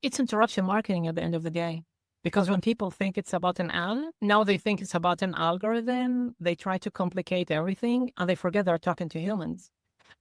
It's interruption marketing at the end of the day. Because when people think it's about an ad, now they think it's about an algorithm. They try to complicate everything and they forget they're talking to humans.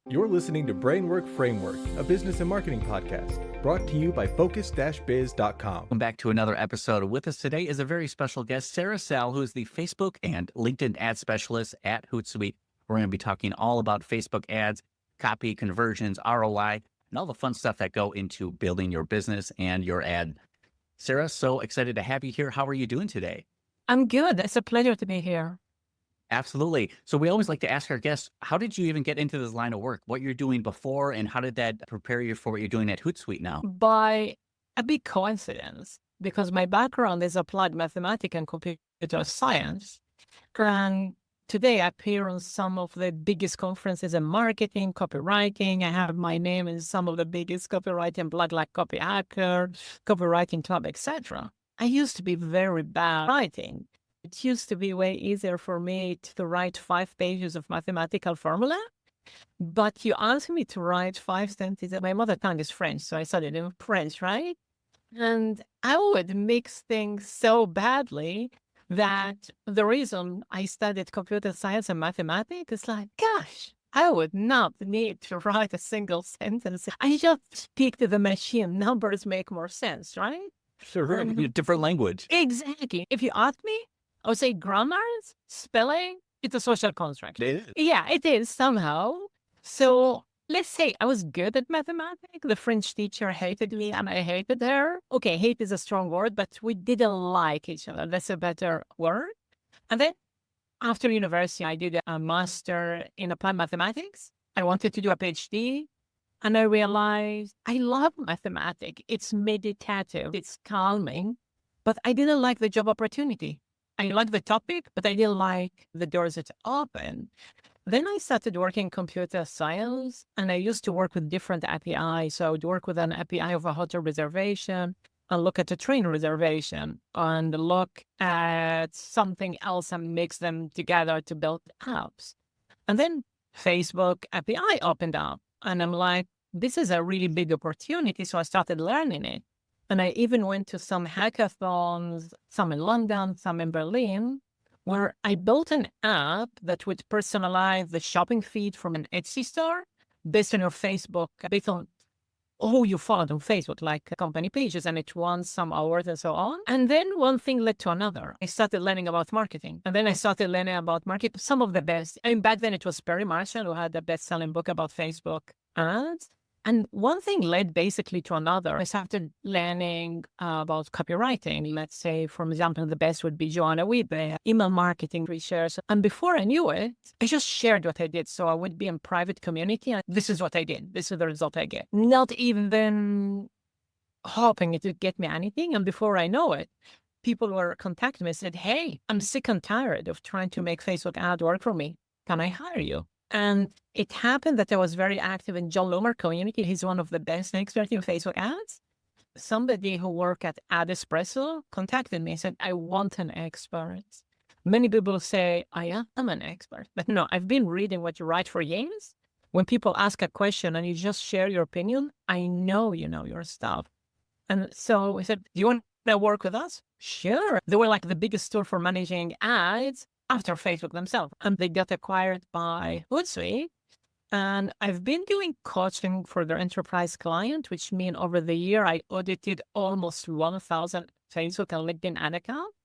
You're listening to Brainwork Framework, a business and marketing podcast brought to you by focus-biz.com. Welcome back to another episode. With us today is a very special guest, Sarah Sal, who is the Facebook and LinkedIn ad specialist at Hootsuite. We're going to be talking all about Facebook ads, copy, conversions, ROI, and all the fun stuff that go into building your business and your ad. Sarah, so excited to have you here. How are you doing today? I'm good. It's a pleasure to be here. Absolutely. So we always like to ask our guests, how did you even get into this line of work? What you're doing before, and how did that prepare you for what you're doing at Hootsuite now? By a big coincidence, because my background is applied mathematics and computer science. And today I appear on some of the biggest conferences in marketing, copywriting. I have my name in some of the biggest copywriting blog like Copy Hacker, Copywriting Club, etc. I used to be very bad at writing. It used to be way easier for me to write 5 pages of mathematical formula. But you asked me to write 5 sentences. My mother tongue is French, so I studied in French, right? And I would mix things so badly that the reason I studied computer science and mathematics is like, gosh, I would not need to write a single sentence. I just speak to the machine. Numbers make more sense, right? Sure. Different language. Exactly. If you ask me, I would say grammar, spelling, it's a social construct. It is. Yeah, it is somehow. So let's say I was good at mathematics. The French teacher hated me and I hated her. Okay, hate is a strong word, but we didn't like each other. That's a better word. And then after university, I did a master in applied mathematics. I wanted to do a PhD. And I realized I love mathematics. It's meditative. It's calming. But I didn't like the job opportunity. I liked the topic, but I didn't like the doors it opened. Then I started working computer science, and I used to work with different APIs. So I would work with an API of a hotel reservation and look at a train reservation and look at something else and mix them together to build apps. And then Facebook API opened up, and I'm like, this is a really big opportunity. So I started learning it. And I even went to some hackathons, some in London, some in Berlin, where I built an app that would personalize the shopping feed from an Etsy store based on your Facebook, based on who you followed on Facebook, like company pages, and it won some awards and so on. And then one thing led to another. I started learning about marketing. And then I started learning about marketing, some of the best. I mean, back then it was Perry Marshall who had the best-selling book about Facebook ads. And one thing led basically to another. I started learning about copywriting. Let's say, for example, the best would be Joanna Wiebe, email marketing research. And before I knew it, I just shared what I did. So I would be in private community. And this is what I did. This is the result I get. Not even hoping it would get me anything. And before I know it, people were contacting me and said, hey, I'm sick and tired of trying to make Facebook ad work for me. Can I hire you? And it happened that I was very active in John Loomer community. He's one of the best experts in Facebook ads. Somebody who worked at Ad Espresso contacted me and said, I want an expert. Many people say, I am an expert. But no, I've been reading what you write for years. When people ask a question and you just share your opinion, I know you know your stuff. And so I said, do you want to work with us? Sure. They were like the biggest store for managing ads after Facebook themselves. And they got acquired by Hootsuite. And I've been doing coaching for their enterprise client, which means over the year, I audited almost 1,000 Facebook and LinkedIn ad accounts,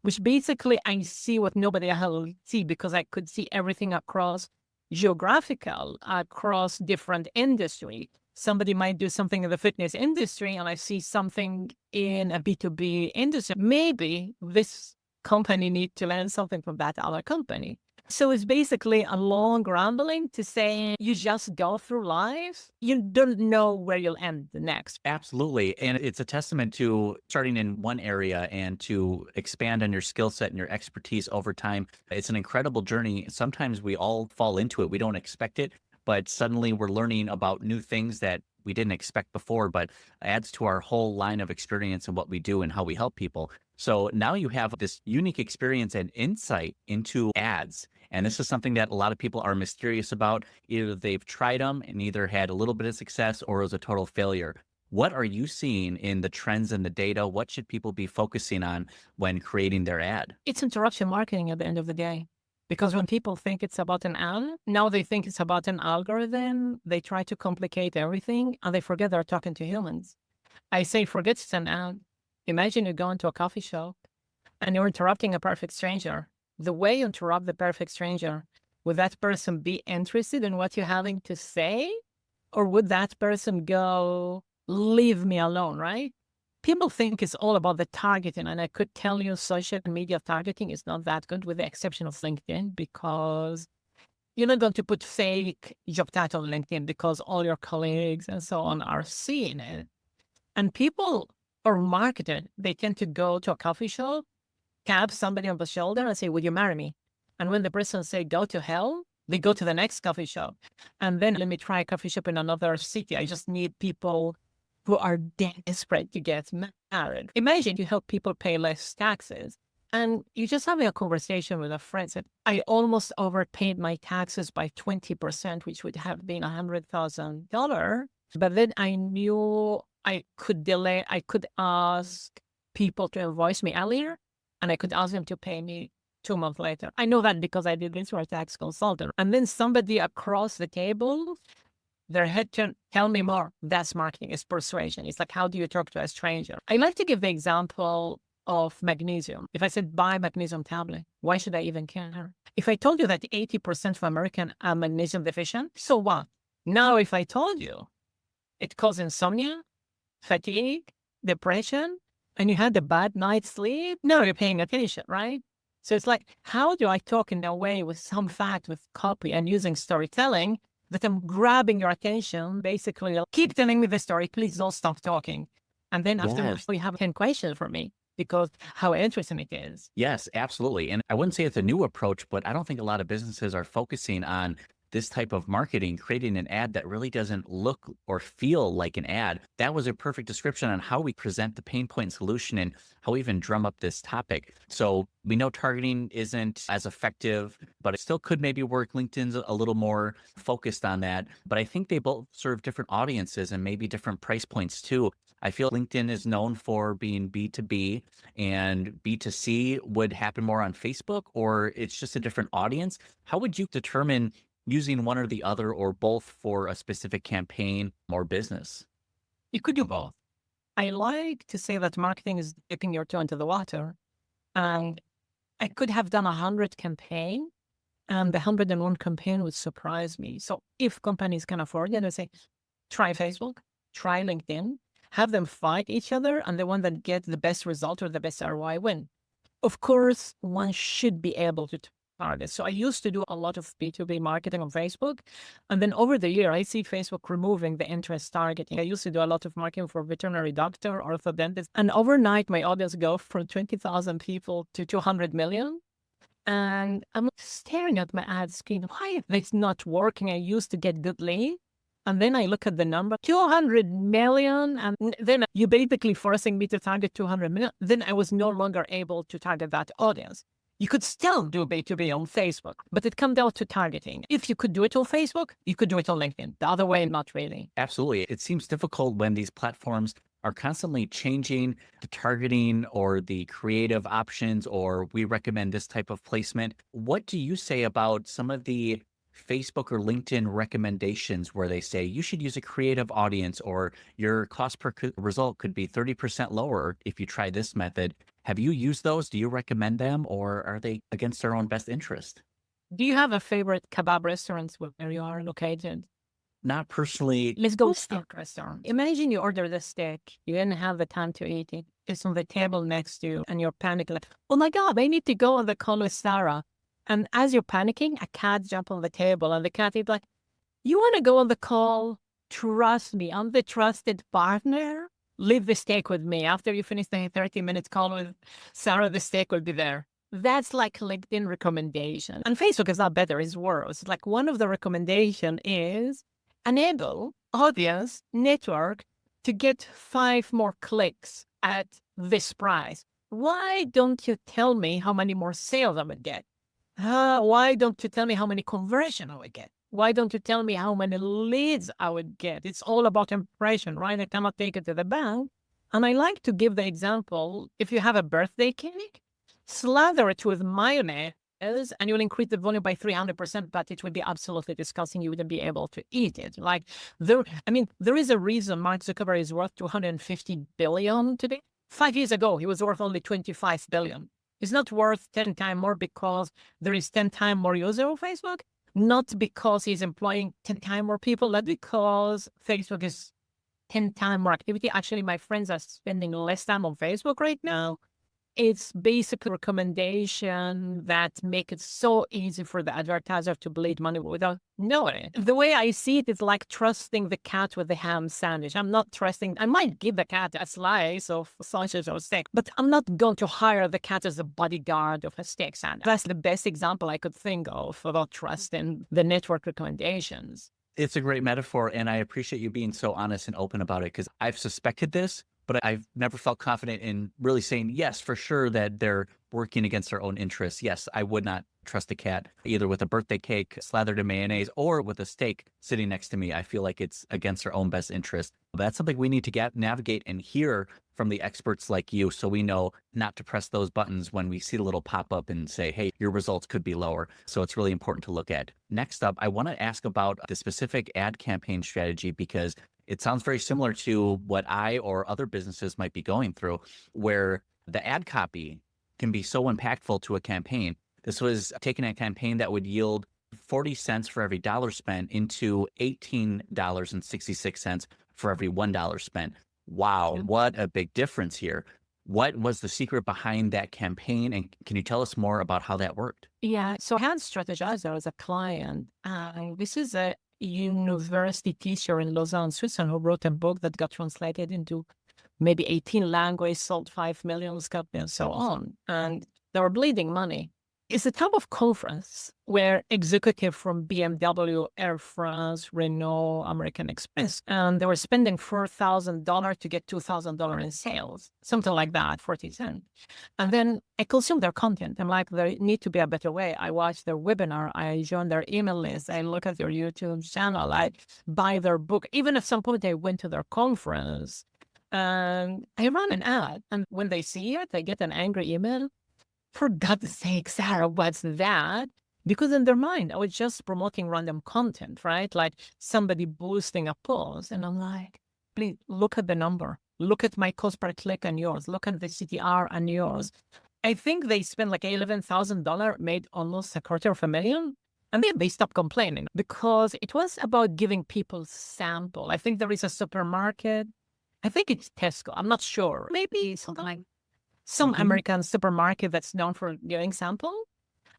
which basically I see what nobody else see because I could see everything across geographical, across different industry. Somebody might do something in the fitness industry and I see something in a B2B industry. Maybe this company need to learn something from that other company. So it's basically a long rambling to say you just go through life. You don't know where you'll end the next. Absolutely. And it's a testament to starting in one area and to expand on your skill set and your expertise over time. It's an incredible journey. Sometimes we all fall into it. We don't expect it, but suddenly we're learning about new things that we didn't expect before, but adds to our whole line of experience and what we do and how we help people. So now you have this unique experience and insight into ads. And this is something that a lot of people are mysterious about. Either they've tried them and either had a little bit of success or it was a total failure. What are you seeing in the trends and the data? What should people be focusing on when creating their ad? It's interruption marketing at the end of the day. Because when people think it's about an ad, now they think it's about an algorithm. They try to complicate everything and they forget they're talking to humans. I say, forget it's an ad. Imagine you go into a coffee shop and you're interrupting a perfect stranger. The way you interrupt the perfect stranger, would that person be interested in what you're having to say? Or would that person go, leave me alone, right? People think it's all about the targeting. And I could tell you social media targeting is not that good with the exception of LinkedIn, because you're not going to put fake job title on LinkedIn because all your colleagues and so on are seeing it. And people are marketed. They tend to go to a coffee shop, tap somebody on the shoulder and say, would you marry me? And when the person say, go to hell, they go to the next coffee shop. And then let me try a coffee shop in another city. I just need people who are desperate to get married. Imagine you help people pay less taxes. And you just having a conversation with a friend said, I almost overpaid my taxes by 20%, which would have been $100,000. But then I knew I could delay, I could ask people to invoice me earlier, and I could ask them to pay me 2 months later. I know that because I did this for a tax consultant. And then somebody across the table, their head turned, tell me more. That's marketing, it's persuasion. It's like, how do you talk to a stranger? I like to give the example of magnesium. If I said, buy magnesium tablet, why should I even care? If I told you that 80% of Americans are magnesium deficient, so what? Now, if I told you it causes insomnia, fatigue, depression, and you had a bad night's sleep, now you're paying attention, right? So it's like, how do I talk in a way with some fact, with copy and using storytelling that I'm grabbing your attention, basically, keep telling me the story, please don't stop talking. And then afterwards, you have 10 questions for me because how interesting it is. Yes, absolutely. And I wouldn't say it's a new approach, but I don't think a lot of businesses are focusing on this type of marketing, creating an ad that really doesn't look or feel like an ad. That was a perfect description on how we present the pain point solution and how we even drum up this topic. So we know targeting isn't as effective, but it still could maybe work. LinkedIn's a little more focused on that, but I think they both serve different audiences and maybe different price points too. I feel LinkedIn is known for being B2B, and B2C would happen more on Facebook, or it's just a different audience. How would you determine using one or the other or both for a specific campaign or business? You could do both. I like to say that marketing is dipping your toe into the water. And I could have done 100 campaign, and the 101 campaign would surprise me. So if companies can afford it, they say, try Facebook, try LinkedIn, have them fight each other, and the one that gets the best result or the best ROI win. Of course, one should be able to target. So I used to do a lot of B2B marketing on Facebook. And then over the year, I see Facebook removing the interest targeting. I used to do a lot of marketing for veterinary doctor, orthodontist. And overnight, my audience go from 20,000 people to 200 million. And I'm staring at my ad screen. Why is this not working? I used to get good lead. And then I look at the number, 200 million. And then you're basically forcing me to target 200 million. Then I was no longer able to target that audience. You could still do B2B on Facebook, but it comes down to targeting. If you could do it on Facebook, you could do it on LinkedIn. The other way, not really. Absolutely. It seems difficult when these platforms are constantly changing the targeting or the creative options, or we recommend this type of placement. What do you say about some of the Facebook or LinkedIn recommendations where they say you should use a creative audience, or your cost per result could be 30% lower if you try this method? Have you used those? Do you recommend them, or are they against their own best interest? Do you have a favorite kebab restaurant where you are located? Not personally. Let's go steak restaurant. Imagine you order the steak. You didn't have the time to eat it. It's on the table next to you and you're panicking like, oh my God, I need to go on the call with Sarah. And as you're panicking, a cat jumps on the table and the cat is like, you want to go on the call? Trust me, I'm the trusted partner. Leave the steak with me. After you finish the 30-minute call with Sarah, the steak will be there. That's like LinkedIn recommendation. And Facebook is not better, it's worse. Like one of the recommendation is enable audience network to get 5 more clicks at this price. Why don't you tell me how many more sales I would get? Why don't you tell me how many conversion I would get? Why don't you tell me how many leads I would get? It's all about impression, right? I cannot take it to the bank. And I like to give the example, if you have a birthday cake, slather it with mayonnaise and you'll increase the volume by 300%, but it would be absolutely disgusting. You wouldn't be able to eat it. Like there is a reason Mark Zuckerberg is worth 250 billion today. 5 years ago, he was worth only 25 billion. He's not worth 10 times more because there is 10 times more users of Facebook, not because he's employing 10 times more people, not because Facebook is 10 times more activity. Actually, my friends are spending less time on Facebook right now. It's basically a recommendation that make it so easy for the advertiser to bleed money without knowing it. The way I see it is like trusting the cat with the ham sandwich. I'm not trusting, I might give the cat a slice of sausage or steak, but I'm not going to hire the cat as a bodyguard of a steak sandwich. That's the best example I could think of about trusting the network recommendations. It's a great metaphor, and I appreciate you being so honest and open about it, because I've suspected this, but I've never felt confident in really saying, yes, for sure, that they're working against their own interests. Yes, I would not trust a cat either with a birthday cake slathered in mayonnaise or with a steak sitting next to me. I feel like it's against their own best interest. That's something we need to navigate and hear from the experts like you, so we know not to press those buttons when we see the little pop up and say, hey, your results could be lower. So it's really important to look at. Next up, I want to ask about the specific ad campaign strategy, because it sounds very similar to what I or other businesses might be going through, where the ad copy can be so impactful to a campaign. This was taking a campaign that would yield 40 cents for every dollar spent into $18.66 for every $1 spent. Wow, what a big difference here. What was the secret behind that campaign? And can you tell us more about how that worked? Yeah, so I had strategizer as a client. This is a university teacher in Lausanne, Switzerland, who wrote a book that got translated into maybe 18 languages, sold 5 million copies, and so on. And they were bleeding money. It's a type of conference where executives from BMW, Air France, Renault, American Express, and they were spending $4,000 to get $2,000 in sales, something like that, 40 cents. And then I consume their content. I'm like, there need to be a better way. I watch their webinar. I join their email list. I look at their YouTube channel. I buy their book. Even at some point I went to their conference and I run an ad. And when they see it, they get an angry email. For God's sake, Sarah, what's that? Because in their mind, I was just promoting random content, right? Like somebody boosting a post. And I'm like, please look at the number. Look at my cost per click and yours. Look at the CTR and yours. I think they spent like $11,000, made almost $250,000. And then they stopped complaining because it was about giving people sample. I think there is a supermarket. I think it's Tesco. I'm not sure. Maybe something like some American supermarket that's known for giving sample.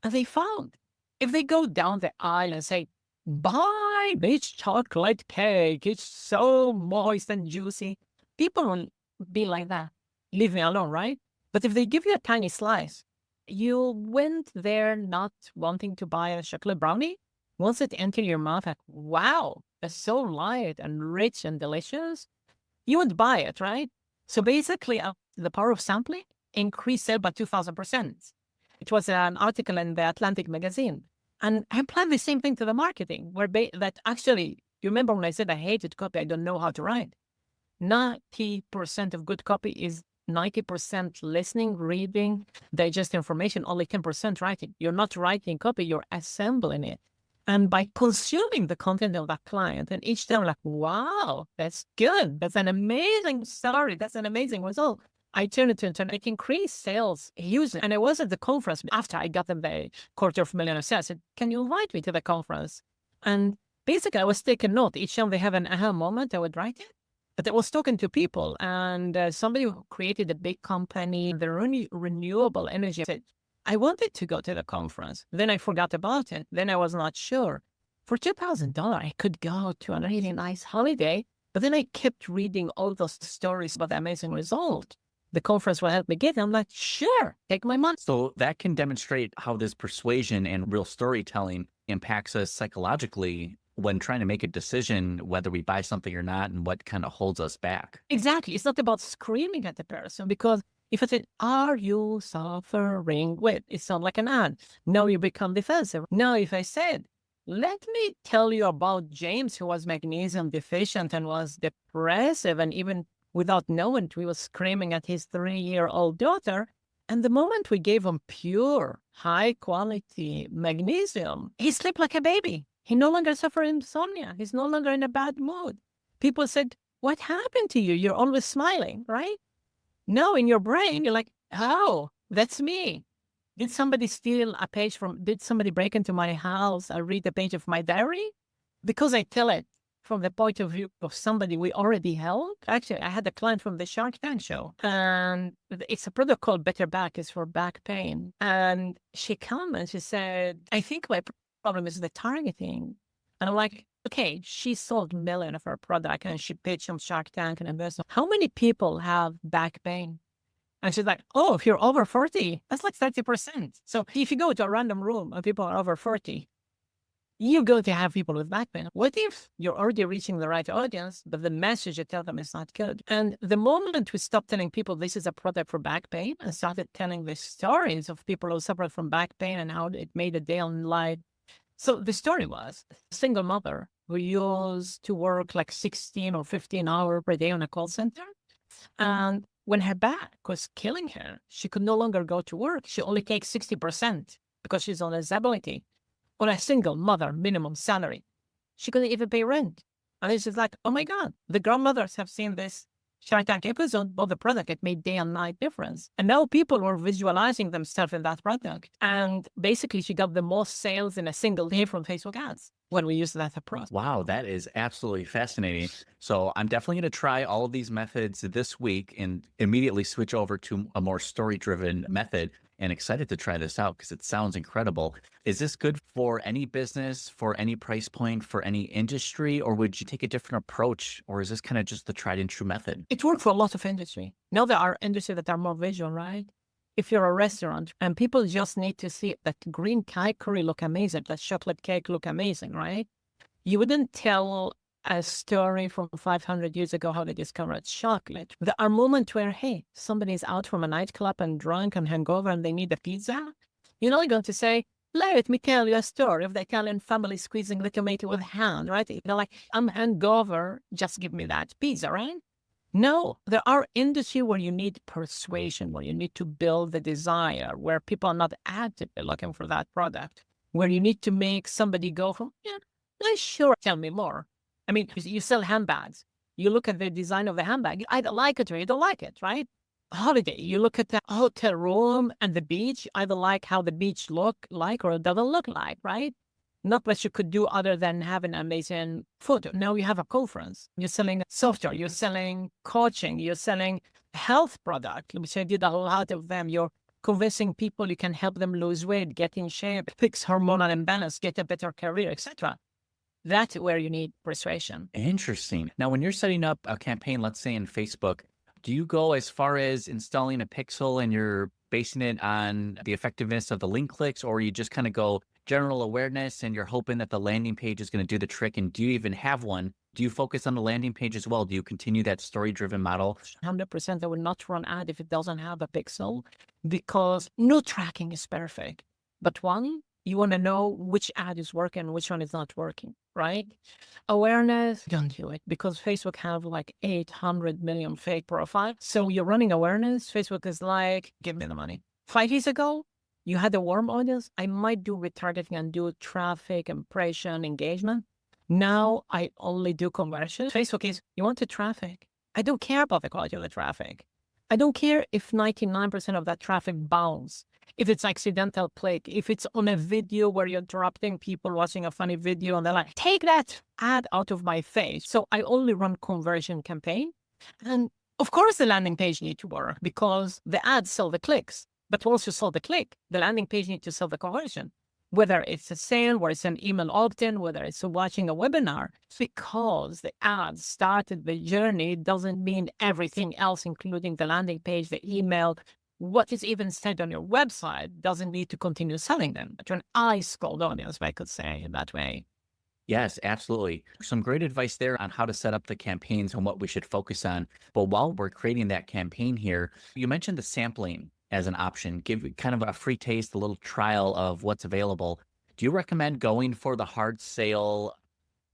And they found if they go down the aisle and say, buy this chocolate cake, it's so moist and juicy, people will be like that. Leave me alone, right? But if they give you a tiny slice, you went there not wanting to buy a chocolate brownie. Once it enters your mouth, like, wow, that's so light and rich and delicious, you would buy it, right? So basically, the power of sampling increased sale by 2,000%. It was an article in the Atlantic magazine. And I applied the same thing to the marketing, where that actually, you remember when I said I hated copy, I don't know how to write. 90% of good copy is 90% listening, reading, digest information, only 10% writing. You're not writing copy, you're assembling it. And by consuming the content of that client, and each time like, wow, that's good. That's an amazing story. That's an amazing result. I turned it into it increased sales hugely. And I was at the conference after I got them the $250,000 of sales. I said, can you invite me to the conference? And basically I was taking note. Each time they have an aha moment, I would write it. But I was talking to people, and somebody who created a big company, the renewable energy, said, I wanted to go to the conference. Then I forgot about it. Then I was not sure. For $2,000, I could go to a really nice holiday. But then I kept reading all those stories about the amazing result the conference will help me get. I'm like, sure, take my money. So that can demonstrate how this persuasion and real storytelling impacts us psychologically when trying to make a decision whether we buy something or not, and what kind of holds us back. Exactly. It's not about screaming at the person, because if I said, are you suffering with, it sounds like an ad. Now you become defensive. Now if I said, Let me tell you about James, who was magnesium deficient and was depressive. And even without knowing, he was screaming at his 3-year-old daughter. And the moment we gave him pure, high quality magnesium, he slept like a baby. He no longer suffered insomnia. He's no longer in a bad mood. People said, "What happened to you? You're always smiling," right? No, in your brain, you're like, "Oh, that's me. Did somebody steal a page did somebody break into my house and read a page of my diary?" Because I tell it from the point of view of somebody we already helped. Actually, I had a client from the Shark Tank show, and it's a product called Better Back. It's for back pain. And she came and she said, "I think my problem is the targeting." And I'm like, okay, she sold a million of her product and she pitched on Shark Tank and invested. How many people have back pain? And she's like, "Oh, if you're over 40, that's like 30%. So if you go to a random room and people are over 40, you're going to have people with back pain. What if you're already reaching the right audience, but the message you tell them is not good?" And the moment we stopped telling people this is a product for back pain and started telling the stories of people who suffered from back pain and how it made a day in life. So the story was a single mother who used to work like 16 or 15 hours per day on a call center. And when her back was killing her, she could no longer go to work. She only takes 60% because she's on disability. On a single mother minimum salary, she couldn't even pay rent. And it's just like, oh my God, the grandmothers have seen this Shark Tank episode of the product. It made day and night difference. And now people were visualizing themselves in that product. And basically, she got the most sales in a single day from Facebook ads when we used that approach. Wow, that is absolutely fascinating. So I'm definitely going to try all of these methods this week and immediately switch over to a more story-driven method, and excited to try this out because it sounds incredible. Is this good for any business, for any price point, for any industry, or would you take a different approach, or is this kind of just the tried and true method? It worked for a lot of industry. Now there are industries that are more visual, right? If you're a restaurant and people just need to see that green Thai curry look amazing, that chocolate cake look amazing, right? You wouldn't tell a story from 500 years ago how they discovered chocolate. There are moments where, hey, somebody's out from a nightclub and drunk and hungover and they need a pizza. You're not going to say, "Let me tell you a story of the Italian family squeezing the tomato with hand," right? They're like, "I'm hungover, just give me that pizza," right? No, there are industries where you need persuasion, where you need to build the desire, where people are not actively looking for that product, where you need to make somebody go, "Yeah, sure, tell me more." I mean, you sell handbags. You look at the design of the handbag, you either like it or you don't like it, right? Holiday, you look at the hotel room and the beach, either like how the beach look like or it doesn't look like, right? Not much you could do other than have an amazing photo. Now you have a conference. You're selling software. You're selling coaching. You're selling health product, which I did a lot of them. You're convincing people you can help them lose weight, get in shape, fix hormonal imbalance, get a better career, etc. That's where you need persuasion. Interesting. Now, when you're setting up a campaign, let's say in Facebook, do you go as far as installing a pixel and you're basing it on the effectiveness of the link clicks, or you just kind of go general awareness and you're hoping that the landing page is going to do the trick? And do you even have one? Do you focus on the landing page as well? Do you continue that story-driven model? 100% I will not run ad if it doesn't have a pixel, because no tracking is perfect. But one, you want to know which ad is working, which one is not working, right? Awareness, don't do it, because Facebook have like 800 million fake profiles. So you're running awareness. Facebook is like, give me the money. 5 years ago, you had a warm audience. I might do retargeting and do traffic, impression, engagement. Now I only do conversion. Facebook is, you want the traffic. I don't care about the quality of the traffic. I don't care if 99% of that traffic bounce, if it's accidental click, if it's on a video where you're interrupting people watching a funny video and they're like, take that ad out of my face. So I only run conversion campaign. And of course the landing page need to work because the ads sell the clicks. But once you sell the click, the landing page needs to sell the conversion. Whether it's a sale, whether it's an email opt-in, whether it's watching a webinar, because the ads started the journey doesn't mean everything else, including the landing page, the email, what is even said on your website doesn't need to continue selling them to an ice-cold audience, if I could say it that way. Yes, absolutely. Some great advice there on how to set up the campaigns and what we should focus on. But while we're creating that campaign here, you mentioned the sampling as an option, give kind of a free taste, a little trial of what's available. Do you recommend going for the hard sale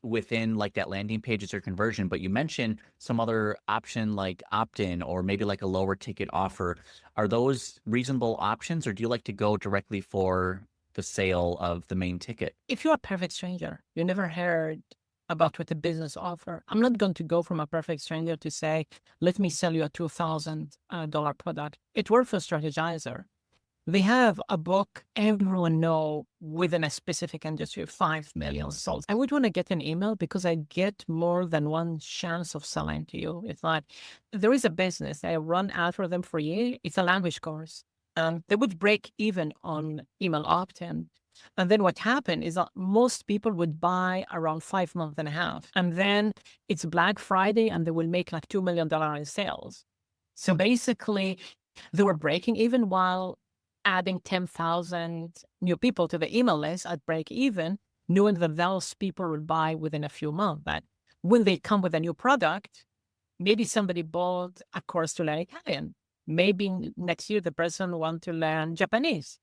within like that landing pages or conversion? But you mentioned some other option like opt-in or maybe like a lower ticket offer. Are those reasonable options, or do you like to go directly for the sale of the main ticket? If you're a perfect stranger, you never heard about what a business offer, I'm not going to go from a perfect stranger to say, let me sell you a $2,000 product. It works for strategizer. They have a book everyone know within a specific industry, 5 million sold. I would want to get an email because I get more than one chance of selling to you. It's like, there is a business, I run ad for them for a year. It's a language course. They would break even on email opt-in. And then what happened is that most people would buy around 5 months and a half. And then it's Black Friday and they will make like $2 million in sales. So basically, they were breaking even while adding 10,000 new people to the email list at break even, knowing that those people will buy within a few months. But when they come with a new product, maybe somebody bought a course to learn Italian. Maybe next year the person wants to learn Japanese,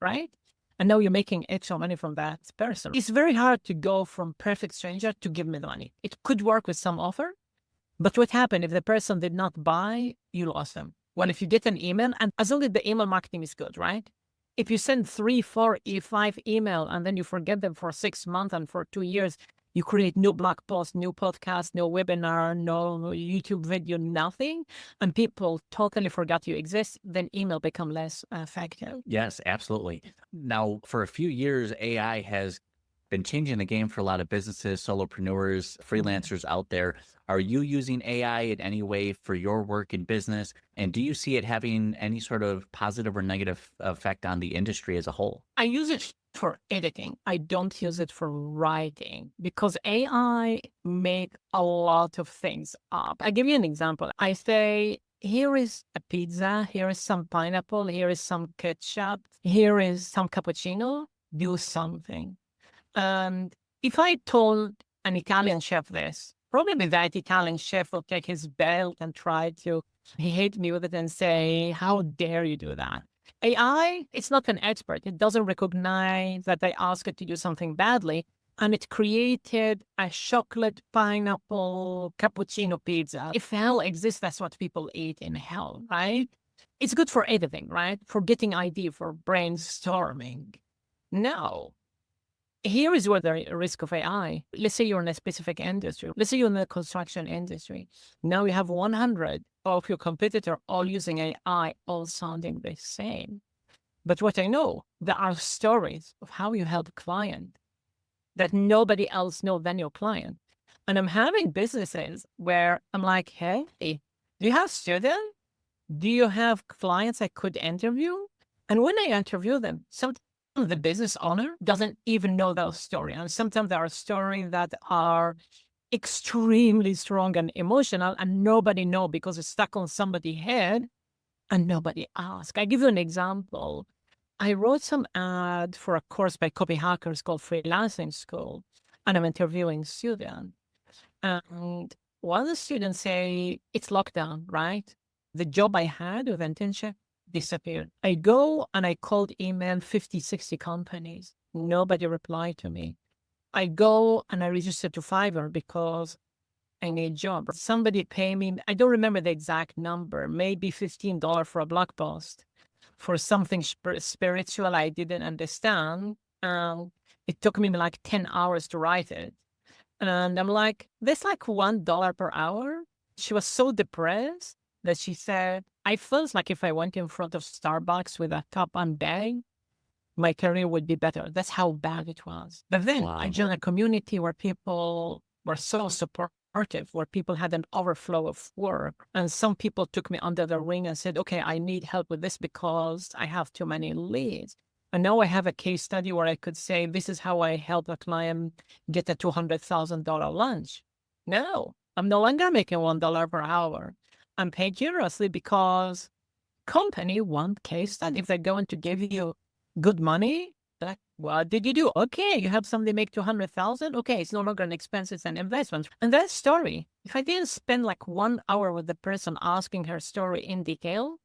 right? And now you're making extra money from that person. It's very hard to go from perfect stranger to give me the money. It could work with some offer, but what happened if the person did not buy, you lost them. Well, if you get an email, and as long as the email marketing is good, right? If you send 3, 4, 5 email and then you forget them for 6 months and for 2 years, you create new blog post, new podcast, no webinar, no YouTube video, nothing, and people totally forgot you exist, then email become less effective. Yes, absolutely. Now, for a few years, AI has been changing the game for a lot of businesses, solopreneurs, freelancers out there. Are you using AI in any way for your work in business? And do you see it having any sort of positive or negative effect on the industry as a whole? I use it for editing. I don't use it for writing because AI make a lot of things up. I give you an example. I say, here is a pizza, here is some pineapple, here is some ketchup, here is some cappuccino, do something. And if I told an Italian chef this, probably that Italian chef will take his belt and try to hit me with it and say, how dare you do that? AI, it's not an expert. It doesn't recognize that I asked it to do something badly. And it created a chocolate pineapple cappuccino pizza. If hell exists, that's what people eat in hell, right? It's good for editing, right? For getting idea, for brainstorming. No. Here is where the risk of AI. Let's say you're in a specific industry. Let's say you're in the construction industry. Now you have 100 of your competitor all using AI, all sounding the same. But what I know, there are stories of how you help a client that nobody else knows than your client. And I'm having businesses where I'm like, hey, do you have students? Do you have clients I could interview? And when I interview them, sometimes the business owner doesn't even know those stories. And sometimes there are stories that are extremely strong and emotional and nobody know because it's stuck on somebody's head and nobody asked. I give you an example. I wrote some ad for a course by copy hackers called Freelancing School, and I'm interviewing students. And one of the students say, it's lockdown, right? The job I had with internship disappeared. I go and I cold email 50, 60 companies. Nobody replied to me. I go and I register to Fiverr because I need a job. Somebody pay me, I don't remember the exact number, maybe $15 for a blog post for something spiritual I didn't understand. It took me like 10 hours to write it. And I'm like, that's like $1 per hour. She was so depressed that she said, I felt like if I went in front of Starbucks with a cup and bag, my career would be better. That's how bad it was. But then I joined a community where people were so supportive, where people had an overflow of work. And some people took me under the wing and said, okay, I need help with this because I have too many leads. And now I have a case study where I could say, this is how I help a client get a $200,000 lunch. No, I'm no longer making $1 per hour. I'm paid generously because company want case study. If they're going to give you good money, like, what did you do? Okay, you have somebody make 200,000. Okay, it's no longer an expense, it's an investment. And that story, if I didn't spend like 1 hour with the person asking her story in detail,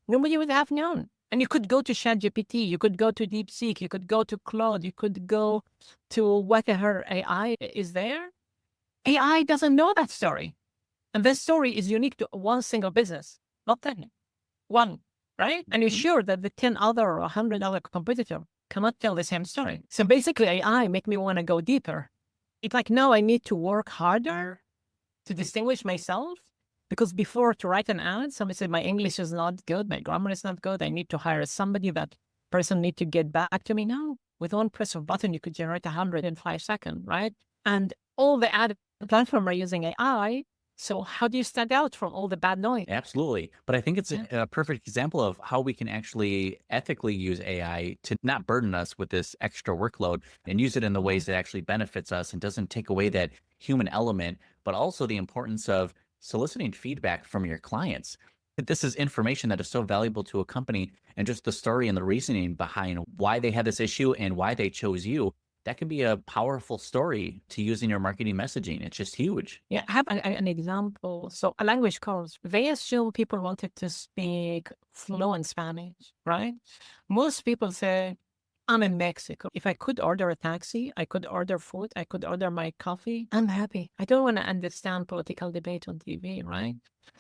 nobody would have known. And you could go to ChatGPT, you could go to DeepSeek, you could go to Claude, you could go to whatever AI is there. AI doesn't know that story. And this story is unique to one single business, not 10. One, right? And you're sure that the 10 other or 100 other competitor cannot tell the same story. So basically AI make me want to go deeper. It's like, no, I need to work harder to distinguish myself. Because before, to write an ad, somebody said, my English is not good, my grammar is not good, I need to hire somebody, that person need to get back to me. Now, with one press of button, you could generate 100 in 5 seconds, right? And all the ad platform are using AI. So how do you stand out from all the bad noise? Absolutely. But I think it's a perfect example of how we can actually ethically use AI to not burden us with this extra workload and use it in the ways that actually benefits us and doesn't take away that human element, but also the importance of soliciting feedback from your clients. This is information that is so valuable to a company, and just the story and the reasoning behind why they had this issue and why they chose you. That can be a powerful story to use in your marketing messaging. It's just huge. Yeah, I have an example. So a language course, they assume people wanted to speak fluent Spanish, right? Most people say, I'm in Mexico. If I could order a taxi, I could order food, I could order my coffee, I'm happy. I don't want to understand political debate on TV, right?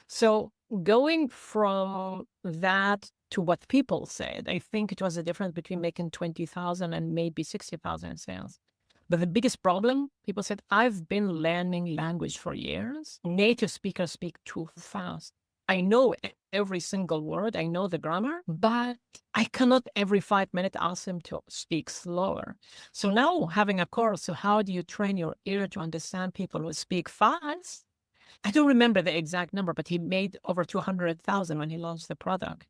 So going from that to what people said, I think it was a difference between making 20,000 and maybe 60,000 in sales. But the biggest problem, people said, I've been learning language for years. Native speakers speak too fast. I know every single word, I know the grammar, but I cannot every 5 minutes ask them to speak slower. So now having a course, so how do you train your ear to understand people who speak fast? I don't remember the exact number, but he made over 200,000 when he launched the product.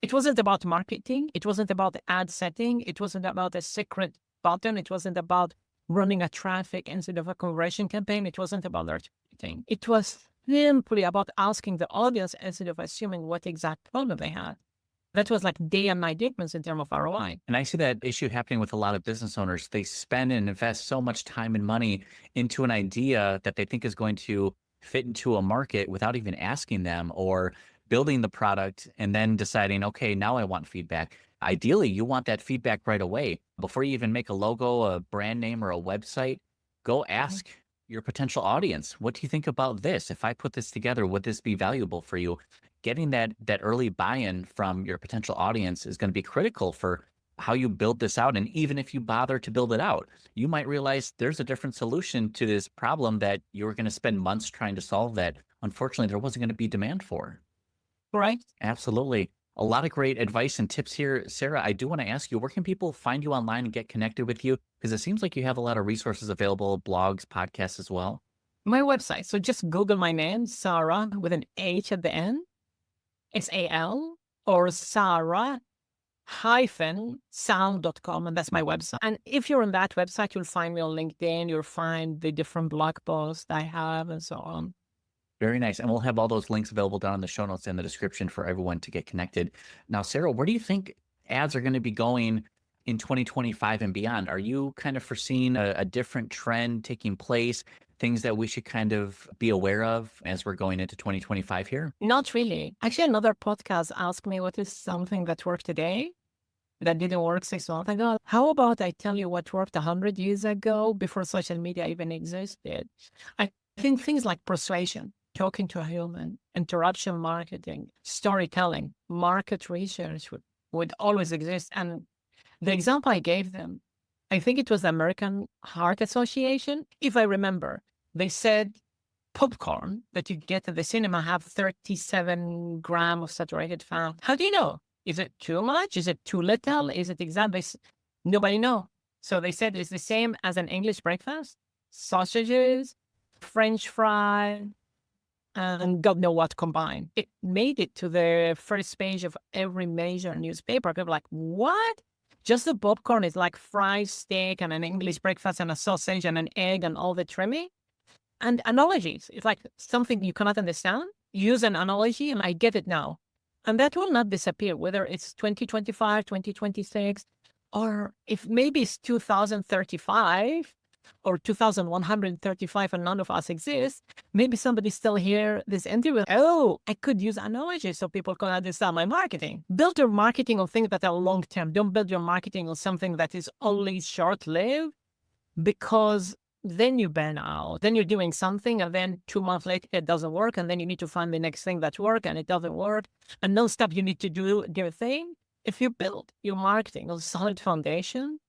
It wasn't about marketing. It wasn't about the ad setting. It wasn't about a secret button. It wasn't about running a traffic instead of a conversion campaign. It wasn't about marketing. It was simply about asking the audience instead of assuming what exact problem they had. That was like day and night difference in terms of ROI. And I see that issue happening with a lot of business owners. They spend and invest so much time and money into an idea that they think is going to fit into a market without even asking them, or building the product and then deciding, okay, now I want feedback. Ideally, you want that feedback right away. Before you even make a logo, a brand name, or a website, go ask your potential audience, what do you think about this? If I put this together, would this be valuable for you? Getting that early buy-in from your potential audience is going to be critical for how you build this out. And even if you bother to build it out, you might realize there's a different solution to this problem that you were going to spend months trying to solve that unfortunately there wasn't going to be demand for. Right? Absolutely. A lot of great advice and tips here. Sarah, I do want to ask you, where can people find you online and get connected with you? Because it seems like you have a lot of resources available, blogs, podcasts as well. My website. So just Google my name, Sarah, with an H at the end. S-A-L, or Sarah-Sal.com, and that's my website. And if you're on that website, you'll find me on LinkedIn, you'll find the different blog posts I have and so on. Very nice. And we'll have all those links available down in the show notes and the description for everyone to get connected. Now, Sarah, where do you think ads are going to be going in 2025 and beyond? Are you kind of foreseeing a different trend taking place, things that we should kind of be aware of as we're going into 2025 here? Not really. Actually, another podcast asked me what is something that worked today that didn't work 6 months ago. How about I tell you what worked 100 years ago before social media even existed? I think things like persuasion, talking to a human, interruption marketing, storytelling, market research would always exist. And the example I gave them, I think it was the American Heart Association. If I remember, they said popcorn that you get at the cinema have 37 grams of saturated fat. How do you know? Is it too much? Is it too little? Is it exactly? Nobody know. So they said it's the same as an English breakfast, sausages, French fry, and God know what combined. It made it to the first page of every major newspaper. People were like, what? Just the popcorn is like fried steak and an English breakfast and a sausage and an egg and all the trimming. And analogies, it's like something you cannot understand. Use an analogy and I get it now. And that will not disappear, whether it's 2025, 2026, or if maybe it's 2035, or 2,135 and none of us exist, maybe somebody still hear this interview. Oh, I could use analogy so people can understand my marketing. Build your marketing on things that are long-term. Don't build your marketing on something that is only short-lived, because then you burn out. Then you're doing something and then 2 months later it doesn't work. And then you need to find the next thing that works and it doesn't work. And non-stop you need to do your thing. If you build your marketing on a solid foundation,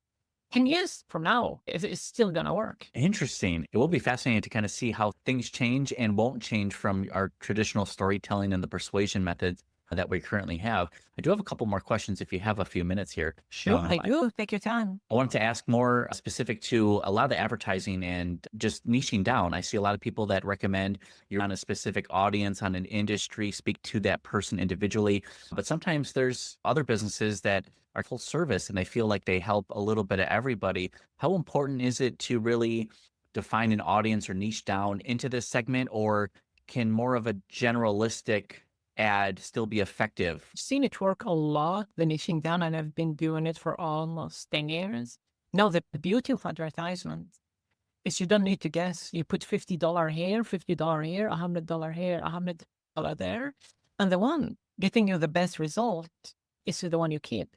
10 years from now, it's still going to work. Interesting. It will be fascinating to kind of see how things change and won't change from our traditional storytelling and the persuasion methods that we currently have. I do have a couple more questions if you have a few minutes here. Sure, I do. Take your time. I wanted to ask more specific to a lot of the advertising and just niching down. I see a lot of people that recommend you're on a specific audience, on an industry, speak to that person individually. But sometimes there's other businesses that are full service and they feel like they help a little bit of everybody. How important is it to really define an audience or niche down into this segment, or can more of a generalistic ad still be effective? I've seen it work a lot, the niching down, and I've been doing it for almost 10 years. Now, the beauty of advertisement is you don't need to guess. You put $50 here, $50 here, $100 here, $100 there. And the one getting you the best result is the one you keep.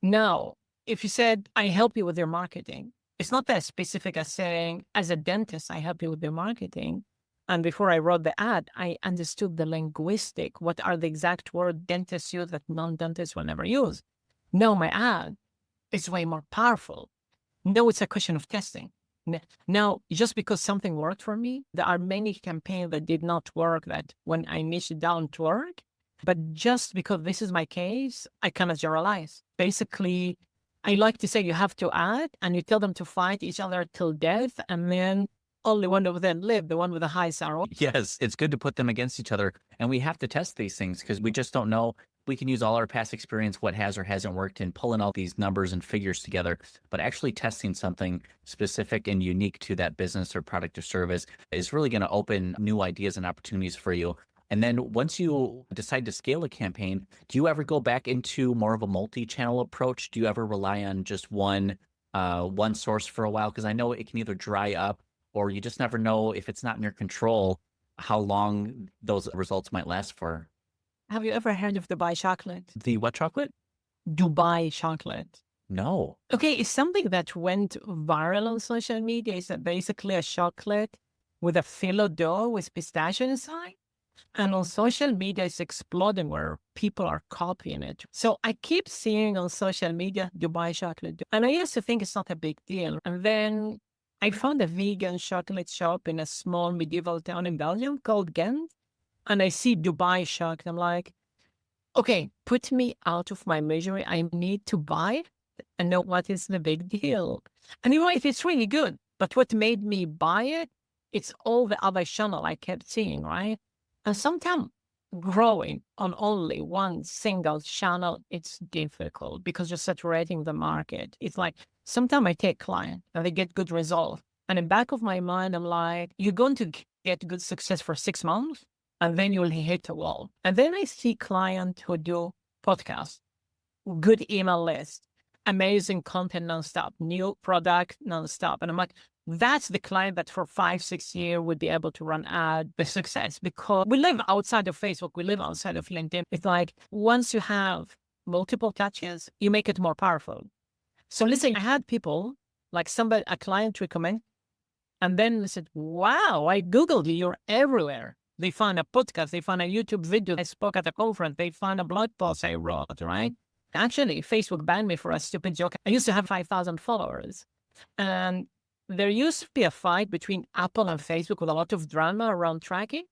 Now, if you said, I help you with your marketing, it's not as specific as saying, as a dentist, I help you with your marketing. And before I wrote the ad, I understood the linguistic. What are the exact words dentists use that non-dentists will never use? No, my ad is way more powerful. No, it's a question of testing. Now, just because something worked for me, there are many campaigns that did not work that when I niched it down to work. But just because this is my case, I cannot generalize. Basically, I like to say you have to add and you tell them to fight each other till death, and then only one of them live, the one with the highest ROI. Yes, it's good to put them against each other. And we have to test these things because we just don't know. We can use all our past experience, what has or hasn't worked, and pulling all these numbers and figures together. But actually testing something specific and unique to that business or product or service is really going to open new ideas and opportunities for you. And then once you decide to scale a campaign, do you ever go back into more of a multi-channel approach? Do you ever rely on just one source for a while? Because I know it can either dry up, or you just never know, if it's not in your control, how long those results might last for. Have you ever heard of Dubai chocolate? The what chocolate? Dubai chocolate. No. Okay, it's something that went viral on social media. It's basically a chocolate with a filo dough with pistachio inside. And on social media, it's exploding where people are copying it. So I keep seeing on social media Dubai chocolate. And I used to think it's not a big deal. And then I found a vegan chocolate shop in a small medieval town in Belgium called Ghent. And I see Dubai chocolate. I'm like, okay, put me out of my misery. I need to buy it and know what is the big deal. And you know, if it's really good, but what made me buy it, it's all the other channel I kept seeing, right? And sometimes growing on only one single channel, it's difficult because you're saturating the market. It's like, sometimes I take client and they get good results. And in the back of my mind, I'm like, you're going to get good success for 6 months and then you'll hit a wall. And then I see clients who do podcasts, good email list, amazing content nonstop, new product nonstop. And I'm like, that's the client that for 5-6 years would be able to run ad with success, because we live outside of Facebook. We live outside of LinkedIn. It's like, once you have multiple touches, you make it more powerful. So listen, I had people like a client recommend, and then they said, wow, I Googled you, you're everywhere. They found a podcast, they found a YouTube video, I spoke at a conference, they found a blog post I wrote, right? Actually, Facebook banned me for a stupid joke. I used to have 5,000 followers. And there used to be a fight between Apple and Facebook with a lot of drama around tracking.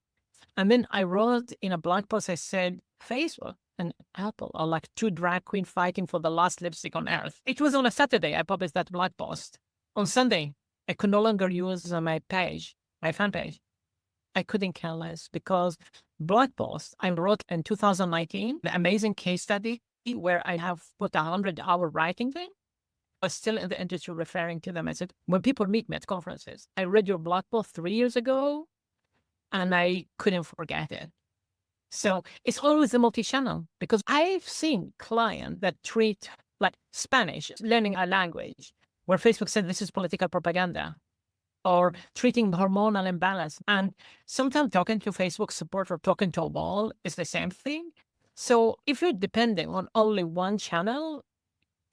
And then I wrote in a blog post, I said, Facebook and Apple are like two drag queens fighting for the last lipstick on earth. It was on a Saturday I published that blog post. On Sunday, I could no longer use my page, my fan page. I couldn't care less, because blog post I wrote in 2019, the amazing case study where I have put 100-hour writing thing. I was still in the industry referring to them. I said, when people meet me at conferences, I read your blog post 3 years ago and I couldn't forget it. So it's always a multi-channel, because I've seen clients that treat like Spanish, learning a language, where Facebook said this is political propaganda. or treating hormonal imbalance. And sometimes talking to Facebook support or talking to a wall is the same thing. So if you're depending on only one channel,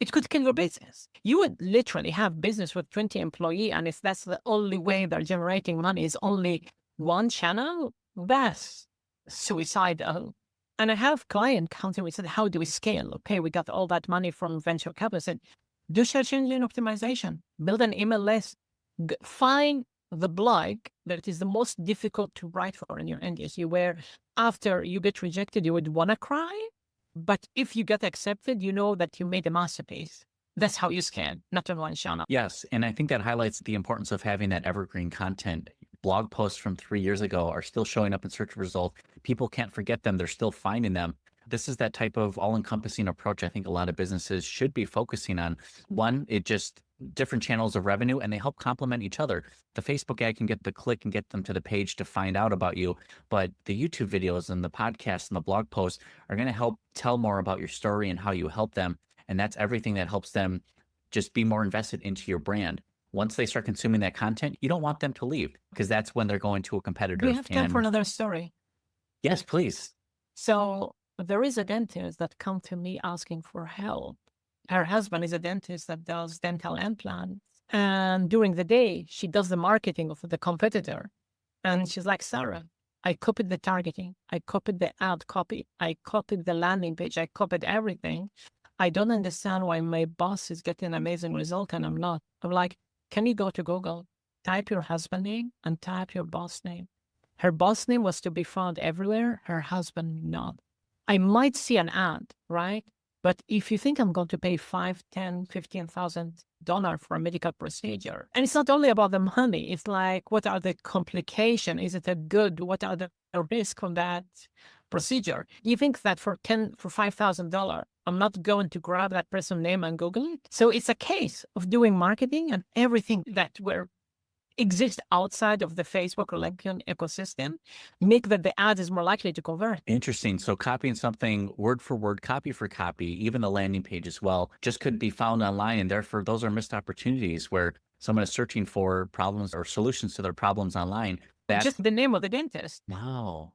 it could kill your business. You would literally have business with 20 employees, and if that's the only way they're generating money is only one channel, that's suicidal. And I have client counting, we said, how do we scale? Okay, we got all that money from venture capital. I said, do search engine optimization, build an email list, find the blog that is the most difficult to write for in your industry, where after you get rejected, you would want to cry. But if you get accepted, you know that you made a masterpiece. That's how you scale, not on one channel. Yes. And I think that highlights the importance of having that evergreen content. Blog posts from 3 years ago are still showing up in search results. People can't forget them. They're still finding them. This is that type of all-encompassing approach I think a lot of businesses should be focusing on. One, it just different channels of revenue, and they help complement each other. The Facebook ad can get the click and get them to the page to find out about you, but the YouTube videos and the podcasts and the blog posts are going to help tell more about your story and how you help them. And that's everything that helps them just be more invested into your brand. Once they start consuming that content, you don't want them to leave, because that's when they're going to a competitor. We have time for another story. Yes, please. So there is a dentist that come to me asking for help. Her husband is a dentist that does dental implants. And during the day, she does the marketing of the competitor. And she's like, Sarah, I copied the targeting. I copied the ad copy. I copied the landing page. I copied everything. I don't understand why my boss is getting amazing result and I'm not. I'm like, can you go to Google, type your husband name and type your boss name? Her boss name was to be found everywhere. Her husband not. I might see an ad, right? But if you think I'm going to pay $5, $10, $15,000 for a medical procedure, and it's not only about the money, it's like, what are the complications? Is it a good? What are the risks on that procedure? You think that for $5,000, I'm not going to grab that person's name and Google it? So it's a case of doing marketing and everything that exist outside of the Facebook or LinkedIn ecosystem, make that the ad is more likely to convert. Interesting. So copying something word for word, copy for copy, even the landing page as well, just could be found online. And therefore, those are missed opportunities where someone is searching for problems or solutions to their problems online. That's just the name of the dentist. Wow.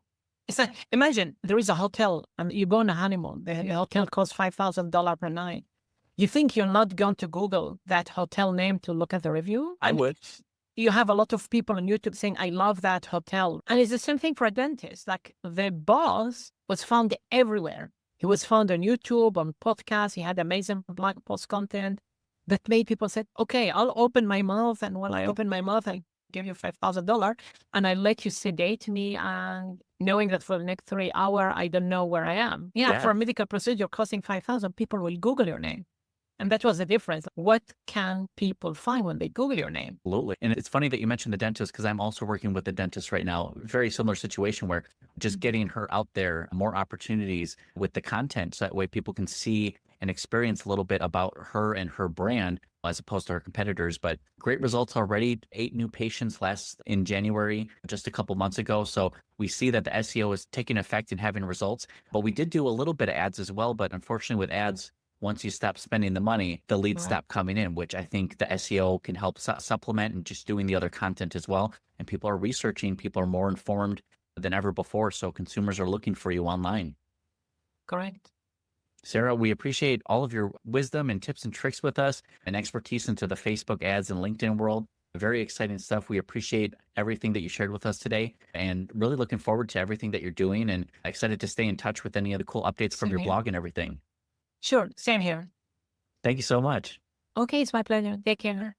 It's like, imagine there is a hotel and you go on a honeymoon. The hotel costs $5,000 per night. You think you're not going to Google that hotel name to look at the review? I would. You have a lot of people on YouTube saying, I love that hotel. And it's the same thing for a dentist. Like the boss was found everywhere. He was found on YouTube, on podcasts. He had amazing blog post content that made people say, okay, I'll open my mouth. And when I open my mouth, I give you $5,000 and I let you sedate me, and knowing that for the next 3 hours, I don't know where I am. Yeah, for a medical procedure costing $5,000, people will Google your name. And that was the difference. What can people find when they Google your name? Absolutely. And it's funny that you mentioned the dentist, because I'm also working with a dentist right now. Very similar situation where just getting her out there, more opportunities with the content, so that way people can see and experience a little bit about her and her brand as opposed to her competitors. But great results already. 8 new patients last in January, just a couple months ago. So we see that the SEO is taking effect and having results. But we did do a little bit of ads as well. But unfortunately with ads, once you stop spending the money, the leads stop coming in, which I think the SEO can help supplement, and just doing the other content as well. And people are researching, people are more informed than ever before. So consumers are looking for you online. Correct. Sarah, we appreciate all of your wisdom and tips and tricks with us and expertise into the Facebook ads and LinkedIn world. Very exciting stuff. We appreciate everything that you shared with us today, and really looking forward to everything that you're doing, and excited to stay in touch with any of the cool updates from your blog and everything. Sure. Same here. Thank you so much. Okay. It's my pleasure. Take care.